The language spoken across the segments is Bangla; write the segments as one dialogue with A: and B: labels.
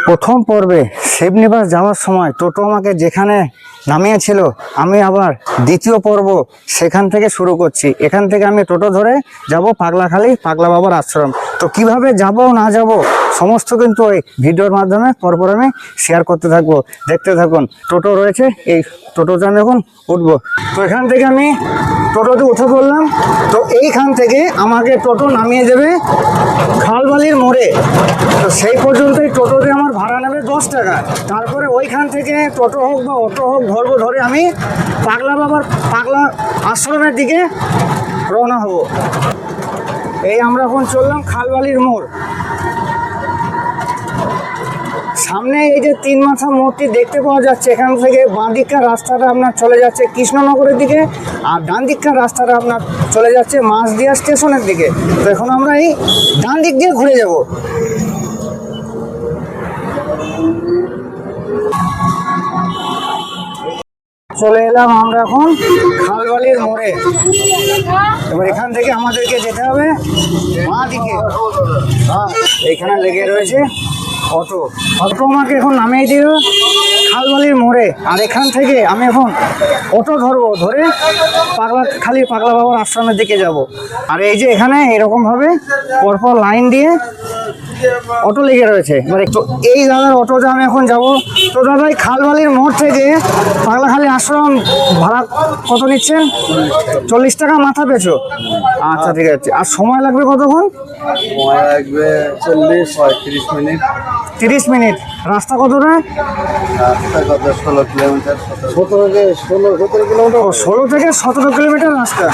A: প্রথম পর্বে শিবনিবাস যাওয়ার সময় টোটো আমাকে যেখানে নামিয়েছিল, আমি আবার দ্বিতীয় পর্ব সেখান থেকে শুরু করছি। এখান থেকে আমি টোটো ধরে যাব পাগলাখালি পাগলা বাবার আশ্রম। তো কিভাবে যাব না যাব সমস্ত কিন্তু ওই ভিডিওর মাধ্যমে পরপর আমি শেয়ার করতে থাকবো, দেখতে থাকুন। টোটো রয়েছে, এই টোটোতে আমি এখন উঠবো। তো এখান থেকে আমি টোটোতে উঠে পড়লাম। তো এইখান থেকে আমাকে টোটো নামিয়ে দেবে খালবালির মোড়ে। তো সেই পর্যন্তই টোটোতে আমার ভাড়া নেবে 10 টাকা। তারপরে ওইখান থেকে টোটো হোক বা অটো হোক ধরবো, ধরে আমি পাগলা বাবার পাগলা আশ্রমের দিকে রওনা হব। এই আমরা এখন চললাম খালবালির মোড়। সামনে এই যে 3 মাথা মোড়টি দেখতে পাওয়া যাচ্ছে, এখান থেকে বাঁ দিককার রাস্তাটা আপনার চলে যাচ্ছে কৃষ্ণনগরের দিকে, আর ডান দিককার রাস্তাটা আপনার চলে যাচ্ছে মাছদিয়া স্টেশনের দিকে। তো এখন আমরা এই ডান দিক দিয়ে ঘুরে যাব। চলে এলাম আমরা এখন খালবালির মোড়ে। এবার এখান থেকে আমাদেরকে যেতে হবে বাঁ দিকে। এখানে লেগে রয়েছে অটো। অটো আমাকে এখন নামিয়ে দিল খালবালির মোড়ে, আর এখান থেকে আমি এখন অটো ধরবো, ধরে পাগলাখালি পাগলা বাবার আশ্রমের দিকে যাব। আর এই যে এখানে এরকমভাবে পরপর লাইন দিয়ে অটো লেগে রয়েছে। এবার একটু এই দাদার অটোতে আমি এখন যাব। তো দাদা এই খালবালির মোড় থেকে পাগলাখালি আশ্রম ভাড়া কত নিচ্ছেন? 40 টাকা মাথা পেছো? আচ্ছা ঠিক আছে। আর সময় লাগবে কতক্ষণ?
B: সময় লাগবে 40-35 মিনিট।
A: 30 মিনিট। রাস্তা কতটা?
B: রাস্তা কত? 16 কিলোমিটার।
A: 17 কিলোমিটার। 16 থেকে 17 কিলোমিটার রাস্তা।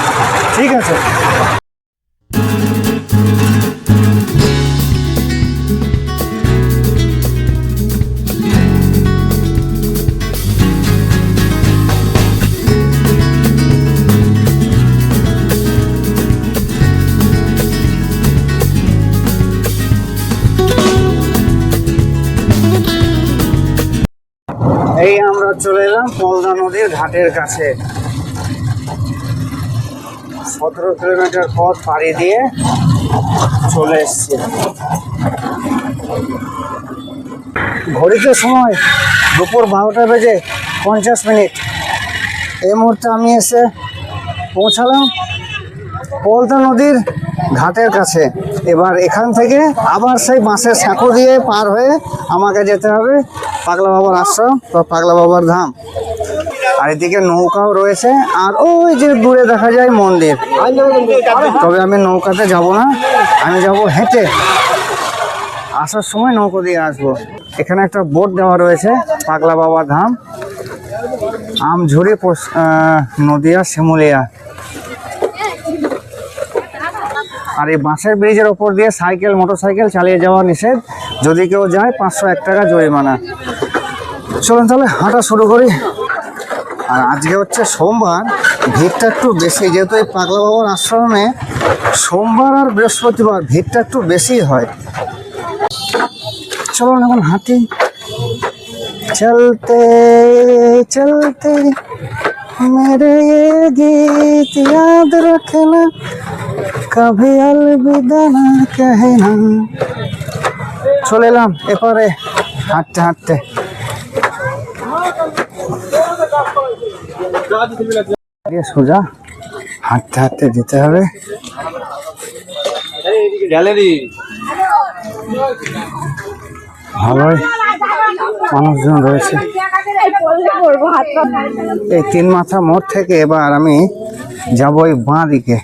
A: ঠিক আছে। এই আমরা চলে এলাম পলদা নদীর ঘাটের কাছে। 17 কিলোমিটার পথ পাড়ি দিয়ে চলে এসছি। ঘড়িতে সময় দুপুর 12টা বেজে 50 মিনিট। এই মুহূর্তে আমি এসে পৌঁছালাম পলদা নদীর ঘাটের কাছে। এবার এখান থেকে আবার সেই বাঁশের সাঁকো দিয়ে পার হয়ে আমাকে যেতে হবে পাগলা বাবার আশ্রম বা পাগলা বাবার ধাম। আর এদিকে নৌকাও রয়েছে, আর ওই যে দূরে দেখা যায় মন্দির। তবে আমি নৌকাতে যাব না, আমি যাব হেঁটে। আসার সময় নৌকো দিয়ে আসবো। এখানে একটা বোর্ড দেওয়া রয়েছে পাগলা বাবার ধাম, আমঝুরি নদিয়া শিমুলিয়া। আর এই বাঁশের ব্রিজের ওপর দিয়ে সাইকেল মোটরসাইকেল চালিয়ে যাওয়া নিষেধ। যদি কেউ যায় 501 টাকা জরিমানা। চলুন তাহলে হাঁটা শুরু করি। আর আজকে হচ্ছে সোমবার, ভিড়টা একটু বেশি, যেহেতু এই পাগলা বাবার আশ্রমে সোমবার আর বৃহস্পতিবার ভিড়টা একটু বেশি হয়। চলুন এখন হাঁটি। চলতে চলতে মেরে গীত याद रखना कभी अलविदा ना कहना। চলে এলাম এপারে হাঁটতে হাঁটতে। সোজা হাঁটতে হাঁটতে যেতে হবে। ভালোই মানুষজন রয়েছে। এই 3 মাথা মোড় থেকে এবার আমি যাবো এই বাঁ দিকে।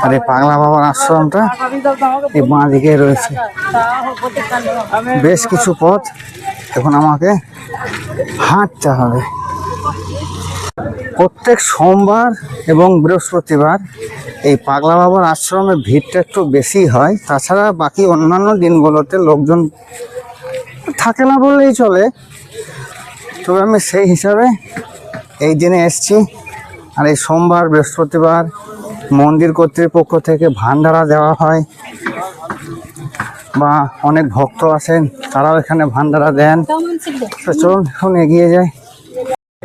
A: আর এই পাগলা বাবার আশ্রমটা এই বাঁ দিকে রয়েছে। বেশ কিছু পথ এখন আমাকে হাঁটতে হবে। প্রত্যেক সোমবার এবং বৃহস্পতিবার এই পাগলা বাবার আশ্রমে ভিড়টা একটু বেশি হয়। তাছাড়া বাকি অন্যান্য দিনগুলোতে লোকজন থাকে না বললেই চলে। তবে আমি সেই হিসাবে এই দিনে এসছি। আর এই সোমবার বৃহস্পতিবার মন্দির কর্তৃপক্ষ থেকে ভান্ডারা দেওয়া হয়, বা অনেক ভক্ত আসেন তারাও এখানে ভান্ডারা দেন। তো চলুন এখন এগিয়ে যাই।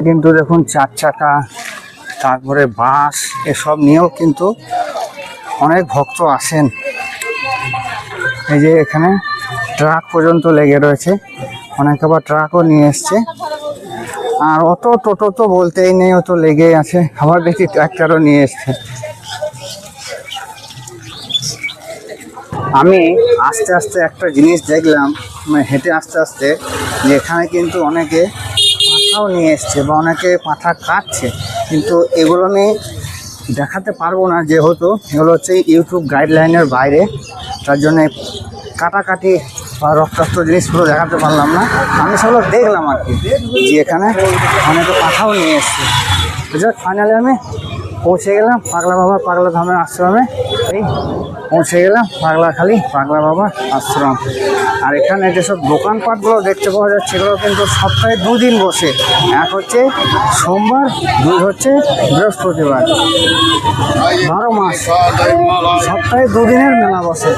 A: কিন্তু দেখুন 4 চাকা, তারপরে বাস, এসব নিয়েও কিন্তু অনেক ভক্ত আসেন। এই যে এখানে ট্রাক পর্যন্ত লেগে রয়েছে, অনেক আবার ট্রাকও নিয়ে এসছে। আর অত টোটো তো বলতেই নেই, অত লেগেই আছে। আবার দেখি ট্রাক্টরও নিয়ে এসছে। আমি আস্তে আস্তে একটা জিনিস দেখলাম, মানে হেঁটে আস্তে আস্তে, যে এখানে কিন্তু অনেকে পাঁঠাও নিয়ে এসছে বা অনেকে পাঁঠা কাটছে, কিন্তু এগুলো আমি দেখাতে পারবো না, যেহেতু এগুলো হচ্ছে ইউটিউব গাইডলাইনের বাইরে। তার জন্য কাটাকাটি বা রক্তাক্ত জিনিসগুলো দেখাতে পারলাম না। আমি সেগুলো দেখলাম আর কি, যে এখানে অনেকে পাঁঠাও নিয়ে এসছে। যাক, ফাইনালি আমি পৌঁছে গেলাম পাগলা বাবা পাগলা ধামের আশ্রমে। এই পৌঁছে গেলাম পাগলাখালি পাগলা বাবা আশ্রম। আর এখানে যেসব দোকানপাটগুলো দেখতে পাওয়া যাচ্ছে, এগুলো কিন্তু সপ্তাহে 2 দিন বসে। এক হচ্ছে সোমবার, 2 হচ্ছে বৃহস্পতিবার। 12 মাস সপ্তাহে 2 দিনের মেলা বসে।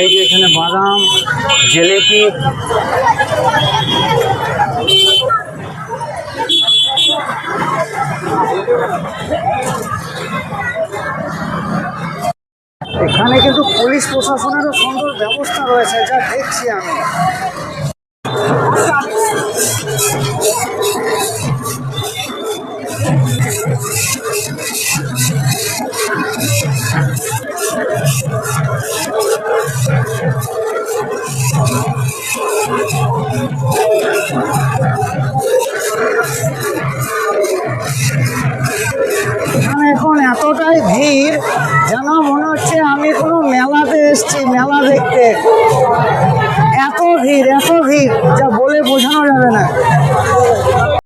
A: এই যে এখানে বাদাম, জিলিপি, এখানে কিন্তু পুলিশ প্রশাসনেরও সুন্দর ব্যবস্থা রয়েছে, যা দেখছি আমি। এখানে এখন এতটাই ভিড়, যেন মনে হচ্ছে আমি কোনো মেলাতে এসেছি, মেলা দেখতে। এত ভিড় যা বলে বোঝানো যাবে না।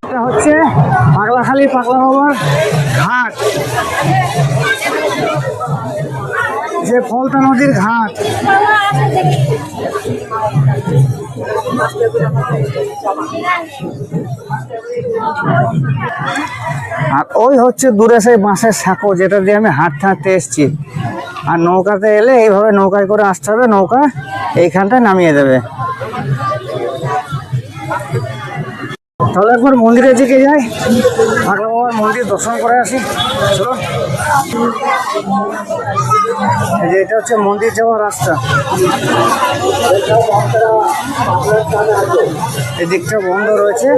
A: এটা হচ্ছে পাগলাখালি পাগলা বাবার ঘাট, যে ফলতা নদীর ঘাট। আর ওই হচ্ছে দূরে সেই বাঁশের সাঁকো, যেটা দিয়ে আমি হাঁটতে হাঁটতে এসছি। আর নৌকাতে এলে এইভাবে নৌকায় করে আসতে হবে, নৌকা এইখানটায় নামিয়ে দেবে। তাহলে একবার মন্দিরের দিকে যাই, পাগলা বাবার মন্দির দর্শন করে আসি। চলো, এই যে এটা হচ্ছে মন্দির যাওয়ার রাস্তা। এই দিকটা বন্ধ রয়েছে।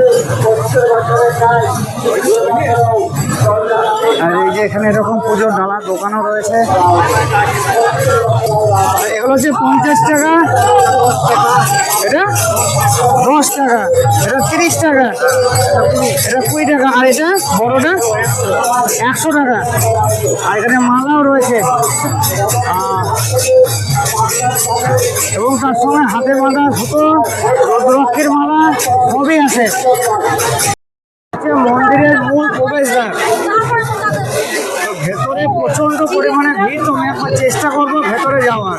A: আর এই যে এখানে এরকম পুজোর ডালার দোকানও রয়েছে। এগুলো হচ্ছে 50 টাকা, এটা 10 টাকা, এটা 30 টাকা, এটা 20 টাকা, আর এটা বড়টা 100 টাকা। আর এখানে মালাও রয়েছে, এবং তার সঙ্গে হাতে বাঁধা দুটো রুদ্রাক্ষের মালা সবই আছে। মন্দিরের মূল প্রবেশদ্বার। ভেতরে প্রচন্ড পরিমাণে ভিড়, তো আমি একবার চেষ্টা করবো ভেতরে যাওয়ার।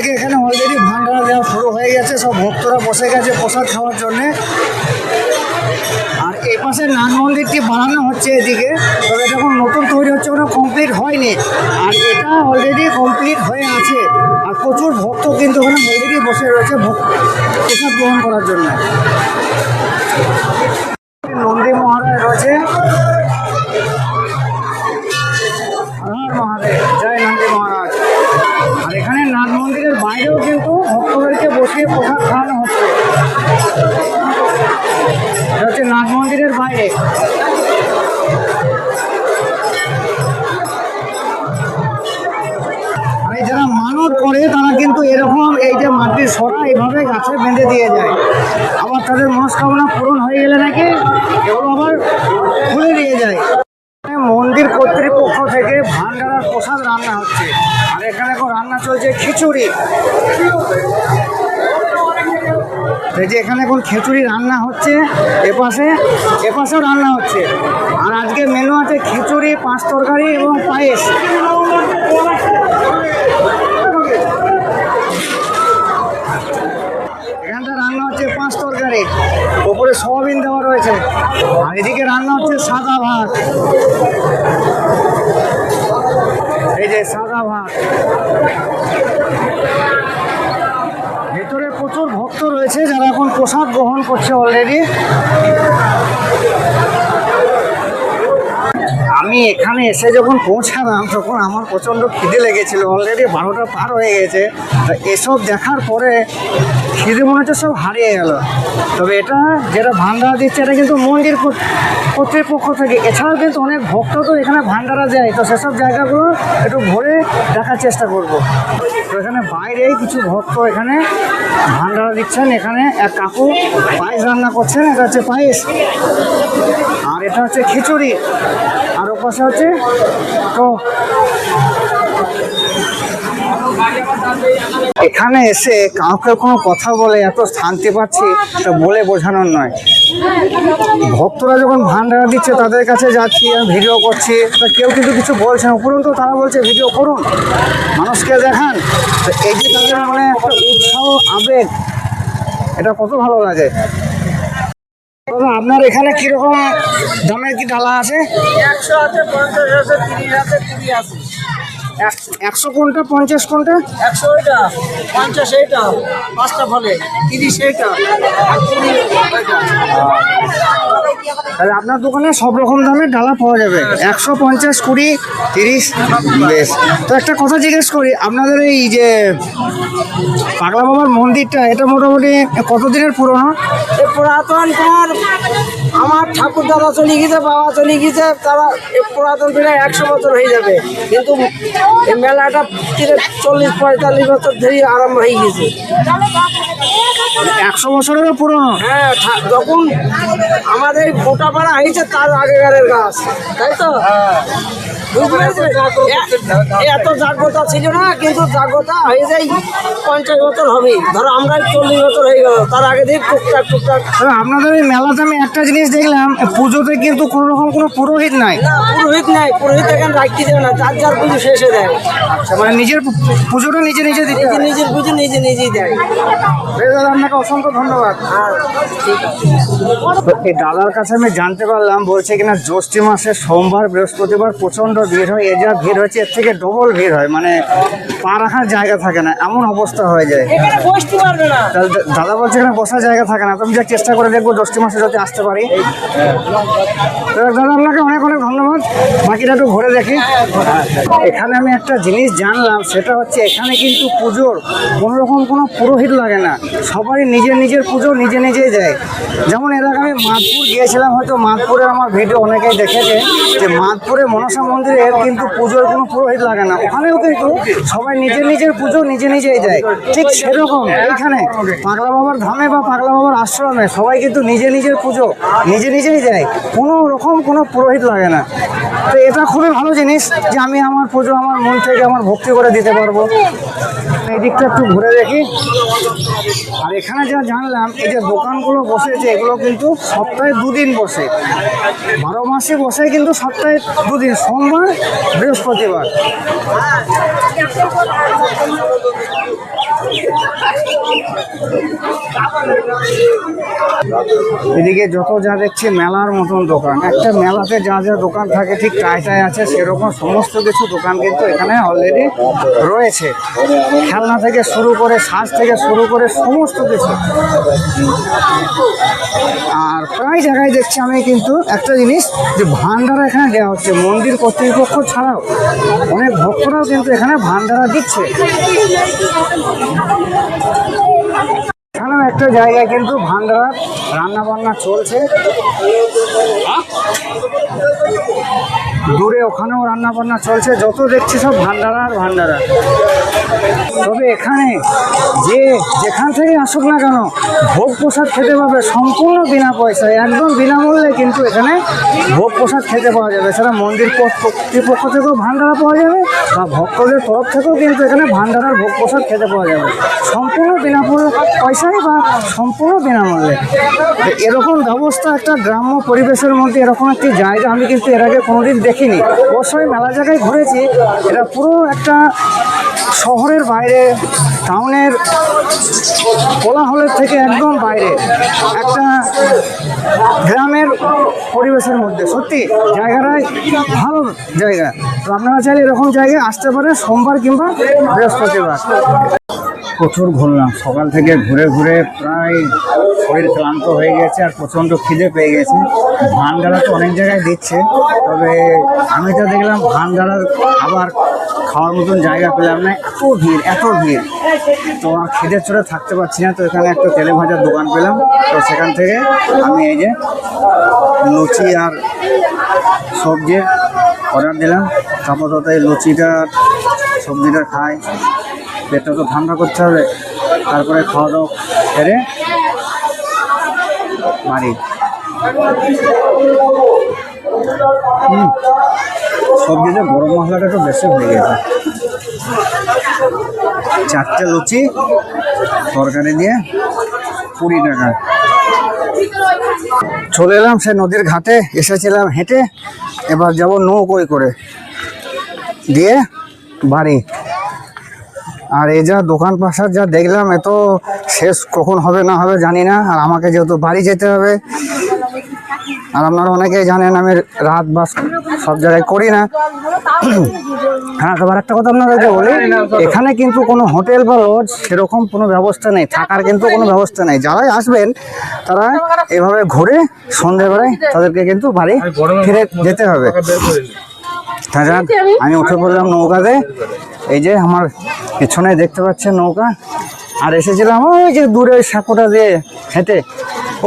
A: থেকে এখানে অলরেডি ভান্ডারা দেওয়া শুরু হয়ে গেছে, সব ভক্তরা বসে গেছে প্রসাদ খাওয়ার জন্যে। আর এই পাশে নাট মন্দিরটি বানানো হচ্ছে এদিকে, তবে এটা এখন নতুন তৈরি হচ্ছে, কোনো কমপ্লিট হয়নি। আর এটা অলরেডি কমপ্লিট হয়ে আছে, আর প্রচুর ভক্ত কিন্তু ওখানে অলরেডি বসে রয়েছে প্রসাদ গ্রহণ করার জন্য। নন্দী মহারাজ রয়েছে, মহাদেব জয় নন্দী মহারাজ। আর এখানে নাট মন্দিরের বাইরেও কিন্তু ভক্তদেরকে বসিয়ে প্রসাদ খাওয়ানো হচ্ছে। এটা হচ্ছে নাট মন্দিরের বাইরে। আর যারা মানত করে তারা কিন্তু এরকম এই যে মাটির সরা এইভাবে গাছে বেঁধে দিয়ে যায়, আবার তাদের মনস্কামনা পূরণ হয়ে গেলে নাকি এগুলো আবার খুলে দিয়ে যায়। মন্দির কর্তৃপক্ষ থেকে ভান্ডারার প্রসাদ রান্না হচ্ছে, আর এখানে এখন রান্না চলছে খিচুড়ি। এই যে এখানে এখন খিচুড়ি রান্না হচ্ছে, এপাশেও রান্না হচ্ছে। আর আজকে মেনু আছে খিচুড়ি, 5 তরকারি এবং পায়েস। এখানটা রান্না হচ্ছে 5 তরকারি, উপরে সয়াবিন দেওয়া রয়েছে। আর এদিকে রান্না হচ্ছে সাদা ভাত, এই যে সাদা ভাত। ভেতরে প্রচুর ভক্ত রয়েছে যারা এখন প্রসাদ গ্রহণ করছে অলরেডি। আমি এখানে এসে যখন পৌঁছালাম তখন আমার প্রচণ্ড খিদে লেগেছিল, অলরেডি 12টা পার হয়ে গেছে। তো এসব দেখার পরে খিদে মনে হচ্ছে সব হারিয়ে গেল। তবে এটা যেটা ভান্ডারা দিচ্ছে এটা কিন্তু মন্দির কর্তৃপক্ষ থেকে, এছাড়াও কিন্তু অনেক ভক্ত তো এখানে ভান্ডারা দেয়, তো সেসব জায়গাগুলো একটু ঘুরে দেখার চেষ্টা করব। তো এখানে বাইরেই কিছু ভক্ত এখানে ভান্ডারা দিচ্ছেন। এখানে এক কাকু পায়েস রান্না করছেন, এটা হচ্ছে পায়েস, আর এটা হচ্ছে খিচুড়ি, আর ওপাশে হচ্ছে টক। এখানে এসে কাউকে কোনো কথা বলে এত শান্তি পাচ্ছি তা বলে বোঝানোর নয়। ভক্তরা যখন ভান্ডারা দিচ্ছে তাদের কাছে যাচ্ছি, আমি ভিডিও করছি, তা কেউ কিন্তু কিছু বলছে না, উপরন্তু তারা বলছে ভিডিও করুন, মানুষকে দেখান। তো এই যে তাদের মানে একটা উৎসাহ, আবেগ, এটা কত ভালো লাগে। দাদা আপনার এখানে কিরকম দামের কি ডালা আছে?
C: 100 আছে, 50 আছে, 30 আছে, 20 আছে।
A: 100 কোনটা, 50 কোনটা?
C: 100 এটা, 50 এইটা, 5টা ফলে, 30 এইটা, আর 20 এটা।
A: তাহলে আপনার দোকানে সব রকম দামের ডালা পাওয়া যাবে, 100, 50, 20, 30। বেশ, তো একটা কথা জিজ্ঞেস করি, আপনাদের এই যে পাগলা বাবার মন্দিরটা এটা মোটামুটি কতদিনের পুরনো?
C: এই পুরাতন তোমার আমার ঠাকুর দাদা চলে গেছে, বাবা চলে গেছে, তারা এই পুরাতন প্রায় 100 বছর হয়ে যাবে, কিন্তু এই মেলাটা 40-45 বছর ধরে আরম্ভ হয়ে গেছে।
A: 100 বছরেরও পুরনো?
C: হ্যাঁ, যখন আমাদের গোটা পাড়া হয়েছে তার আগেকারের গাছ, তাই তো? বুঝতে পেরেছেন? এত জাগ্রতা ছিল না, কিন্তু জাগ্রতা হয়ে যায় 50 বছর হবে, ধরো আমরা 40 বছর হয়ে গেল, তার আগে দিয়ে টুকটাক টুকটাক।
A: তবে আপনাদের এই মেলাতে আমি একটা জিনিস দেখলাম, পুজোতে কিন্তু কোনো রকম কোনো পুরোহিত নাই।
C: না, পুরোহিত নাই, পুরোহিত এখানে রাখতে দেবে না, যার যার পুজো শেষে দেয়।
A: আচ্ছা, মানে নিজের পুজোটা নিজে নিজে দিতে হয়।
C: নিজের পুজো নিজেই দেয়।
A: বেশ দাদা, আপনাকে অসংখ্য ধন্যবাদ।
C: আর ঠিক আছে।
A: তো এই দাদার কাছে আমি জানতে পারলাম, বলছে কিনা জ্যৈষ্ঠ মাসে সোমবার, বৃহস্পতিবার প্রচণ্ড ভিড় হয়, এ যা ভিড় হচ্ছে এর থেকে ডবল ভিড় হয়, মানে পা রাখার জায়গা থাকে না, এমন অবস্থা হয়ে যায়।
C: এখানে বসতে পারবে না।
A: তাহলে দাদা বলছে এখানে বসার জায়গা থাকে না, তো আমি যা চেষ্টা করে দেখবো জ্যৈষ্ঠ মাসে যদি আসতে পারি। তো দাদা আপনাকে অনেক অনেক ধন্যবাদ, বাকিটা একটু ঘুরে দেখি। এখানে আমি একটা জিনিস জানলাম, সেটা হচ্ছে এখানে কিন্তু পুজোর কোনো রকম কোনো পুরোহিত লাগে না, সবারই নিজের নিজের পুজো নিজে নিজেই দেয়। যেমন এর আগে আমি মাদপুর গিয়েছিলাম, হয়তো মাদপুরের আমার ভিডিও অনেকেই দেখেছে, যে মাদপুরে মনসা মন্দিরে কিন্তু পুজোর কোনো পুরোহিত লাগে না, ওখানেও কিন্তু সবাই নিজের নিজের পুজো নিজে নিজেই দেয়। ঠিক সেরকম এইখানে পাগলা বাবার ধামে বা পাগলা বাবার আশ্রমে সবাই কিন্তু নিজে নিজের পুজো নিজে নিজেই দেয়, কোনো রকম কোনো পুরোহিত লাগে না। তো এটা খুবই ভালো জিনিস যে আমি আমার পুজো আমার মন থেকে আমার ভক্তি করে দিতে পারবো। এই দিকটা একটু ঘুরে দেখি। আর এখানে যা জানলাম, এই যে দোকানগুলো বসেছে এগুলো কিন্তু সপ্তাহে 2 দিন বসে, 12 মাসে বসে, কিন্তু সপ্তাহে 2 দিন, সোমবার, বৃহস্পতিবার। এদিকে যত যা দেখছি মেলার মতন দোকান, একটা মেলাতে যা যা দোকান থাকে ঠিক টাই আছে সেরকম সমস্ত কিছু দোকান কিন্তু এখানে অলরেডি রয়েছে। খেলনা থেকে শুরু করে সাজ থেকে শুরু করে সমস্ত কিছু। আর প্রায় জায়গায় দেখছি আমি কিন্তু একটা জিনিস যে ভান্ডারা এখানে দেওয়া হচ্ছে, মন্দির কর্তৃপক্ষ ছাড়াও অনেক ভক্তরাও কিন্তু এখানে ভান্ডারা দিচ্ছে। এখানেও একটা জায়গায় কিন্তু ভান্ডারা রান্না বান্না চলছে, দূরে ওখানেও রান্না বান্না চলছে, যত দেখছি সব ভান্ডারা আর ভান্ডারা। তবে এখানে যে যেখান থেকে আসুক না কেন ভোগ প্রসাদ খেতে পাবে সম্পূর্ণ বিনা পয়সায়, একদম বিনামূল্যে কিন্তু এখানে ভোগ প্রসাদ খেতে পাওয়া যাবে। এছাড়া মন্দির কর্তৃপক্ষ থেকেও ভান্ডারা পাওয়া যাবে বা ভক্তদের তরফ থেকেও কিন্তু এখানে ভান্ডারার ভোগ প্রসাদ খেতে পাওয়া যাবে সম্পূর্ণ বিনা পয়সায় বা সম্পূর্ণ বিনামূল্যে। এরকম ব্যবস্থা একটা গ্রাম্য পরিবেশের মধ্যে এরকম একটি জায়গা আমি কিন্তু এর আগে কোনোদিন দেখিনি। অবশ্যই মেলা জায়গায় ঘুরেছি, এটা পুরো একটা শহরের বাইরে, টাউনের কোলাহলের থেকে একদম বাইরে একটা গ্রামের পরিবেশের মধ্যে। সত্যি জায়গাটাই ভালো জায়গা। তো আপনারা চাইলে এরকম জায়গায় আসতে পারেন সোমবার কিংবা বৃহস্পতিবার। প্রচুর ঘুরলাম সকাল থেকে, ঘুরে ঘুরে প্রায় শরীর ক্লান্ত হয়ে গেছে আর প্রচণ্ড খিদে পেয়ে গেছে। ভান্ডারা তো অনেক জায়গায় দিচ্ছে, তবে আমি তো দেখলাম ভান্ডারার আবার খাওয়ার মতন জায়গা পেলাম না, এত ভিড়। তো আর খিদে চড়ে থাকতে পারছি না, তো এখানে একটা তেলে ভাজার দোকান পেলাম, তো সেখান থেকে আমি এই যে লুচি আর সবজি অর্ডার দিলাম। আপাতত এই লুচিটা সবজিটা খাই, পেটটা তো ঠান্ডা করতে হবে, তারপরে খাওয়া দাওয়া সেরে বাড়ি। সবজিতে গরম মশলাটা একটু বেশি হয়ে গেছে। 4টে লুচি তরকারি দিয়ে 20 টাকা। চলে এলাম সে নদীর ঘাটে, এসেছিলাম হেঁটে, এবার যাব নৌকোয় করে দিয়ে বাড়ি। আর এই যা দোকান পাশার যা দেখলাম, এত শেষ কখন হবে না হবে জানি না। আর আমাকে যেহেতু বাড়ি যেতে হবে, আর আপনারা অনেকেই জানেন আমি রাত বাস সব জায়গায় করি না। হ্যাঁ, তবে একটা কথা আপনাদেরকে বলি, এখানে কিন্তু কোনো হোটেল বা লজ সেরকম কোনো ব্যবস্থা নেই, থাকার কিন্তু কোনো ব্যবস্থা নেই। যারাই আসবেন তারা এভাবে ঘুরে সন্ধ্যেবেলায় তাদেরকে কিন্তু বাড়ি ফিরে যেতে হবে। তাছাড়া আমি উঠে পড়লাম নৌকাতে, এই যে আমার পিছনে দেখতে পাচ্ছেন নৌকা। আর এসেছিলাম ওই যে দূরে ওই সাঁকোটা দিয়ে হেঁটে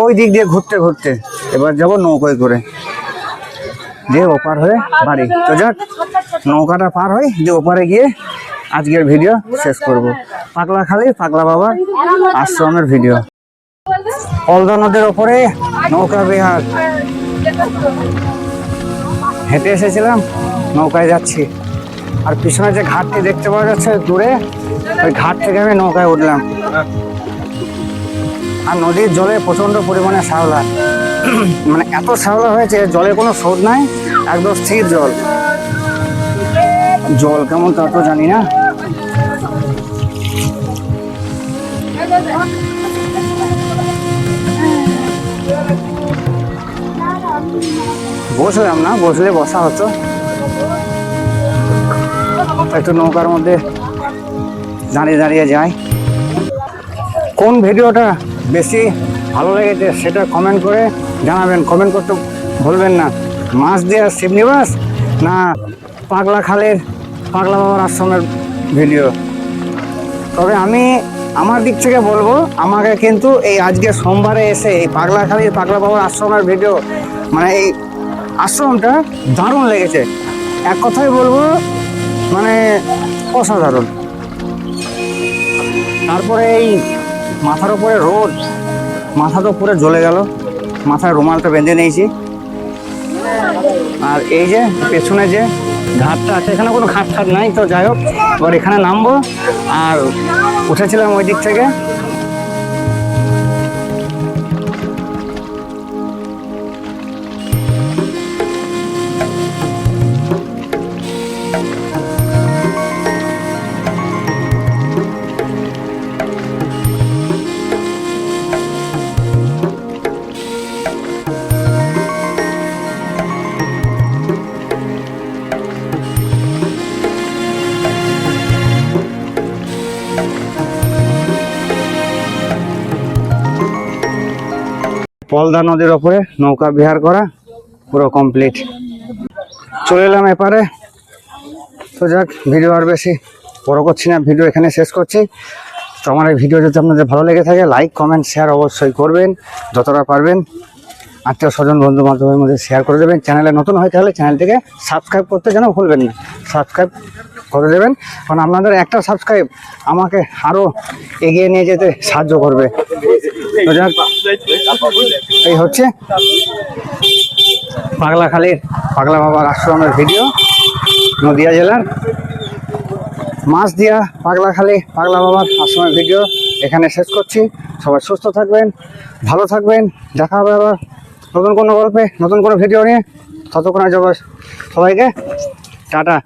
A: ওই দিক দিয়ে ঘুরতে ঘুরতে, এবার যাব নৌকায় করে দিয়ে ওপার হয়ে বাড়ি। তো যাক, নৌকাটা পার হই যে ওপারে গিয়ে আজকের ভিডিও শেষ করব। পাগলাখালী পাগলা বাবার আশ্রমের ভিডিও। পলদা নদীর ওপরে নৌকা বিহার, হেঁটে এসেছিলাম, নৌকায় যাচ্ছি। আর পিছনে যে ঘাটটি দেখতে পাওয়া যাচ্ছে দূরে, ওই ঘাট থেকে আমি নৌকায় উঠলাম। আর নদীর জলে প্রচণ্ড পরিমাণে শ্যাওলা, মানে এত শ্যাওলা হয়েছে, জলে কোনো স্রোত নাই, একদম স্থির জল। জল কেমন তা তো জানি না। বসলাম না, বসলে বসা হতো। একটু নৌকার মধ্যে দাঁড়িয়ে দাঁড়িয়ে যাই। কোন ভিডিওটা বেশি ভালো লেগেছে সেটা কমেন্ট করে জানাবেন, কমেন্ট করতে ভুলবেন না। মাছদিয়া শিবনিবাস না পাগলাখালীর পাগলা বাবার আশ্রমের ভিডিও। তবে আমি আমার দিক থেকে বলবো, আমাকে কিন্তু এই আজকে সোমবারে এসে এই পাগলাখালীর পাগলা বাবার আশ্রমের ভিডিও, মানে এই আশ্রমটা দারুণ লেগেছে। এক কথাই বলবো, মানে অসাধারণ। তারপরে এই মাথার উপরে রোদ, মাথা তো পুরো জ্বলে গেল, মাথায় রুমালটা বেঁধে নিয়েছি। আর এই যে পেছনে যে ঘাটটা আছে, এখানে কোনো ঘাট ঠাট নাই, তো যাই হোক এবার এখানে নামবো। আর উঠেছিলাম ওই দিক থেকে, পলদা নদীর ওপরে নৌকা বিহার করা পুরো কমপ্লিট। চলে এলাম এপারে। তো যাক, ভিডিও আর বেশি বড় করছি না, ভিডিও এখানে শেষ করছি। তো আমার এই ভিডিও যদি আপনাদের ভালো লেগে থাকে, লাইক কমেন্ট শেয়ার অবশ্যই করবেন, যতটা পারবেন আত্মীয় স্বজন বন্ধু বান্ধবের মধ্যে শেয়ার করে দেবেন। চ্যানেলে নতুন হয় তাহলে চ্যানেলটিকে সাবস্ক্রাইব করতে যেন ভুলবেন না, সাবস্ক্রাইব করে দেবেন, কারণ আপনাদের একটা সাবস্ক্রাইব আমাকে আরও এগিয়ে নিয়ে যেতে সাহায্য করবে। তো যাক, এই হচ্ছে পাগলাখালীর পাগলা বাবার আশ্রমের ভিডিও, নদিয়া জেলার মাছদিয়া পাগলাখালী পাগলা বাবার আশ্রমের ভিডিও এখানে শেষ করছি। সবাই সুস্থ থাকবেন, ভালো থাকবেন, দেখা হবে আবার নতুন কোনো গল্পে, নতুন কোনো ভিডিও নিয়ে। ততক্ষণে সবাইকে টাটা।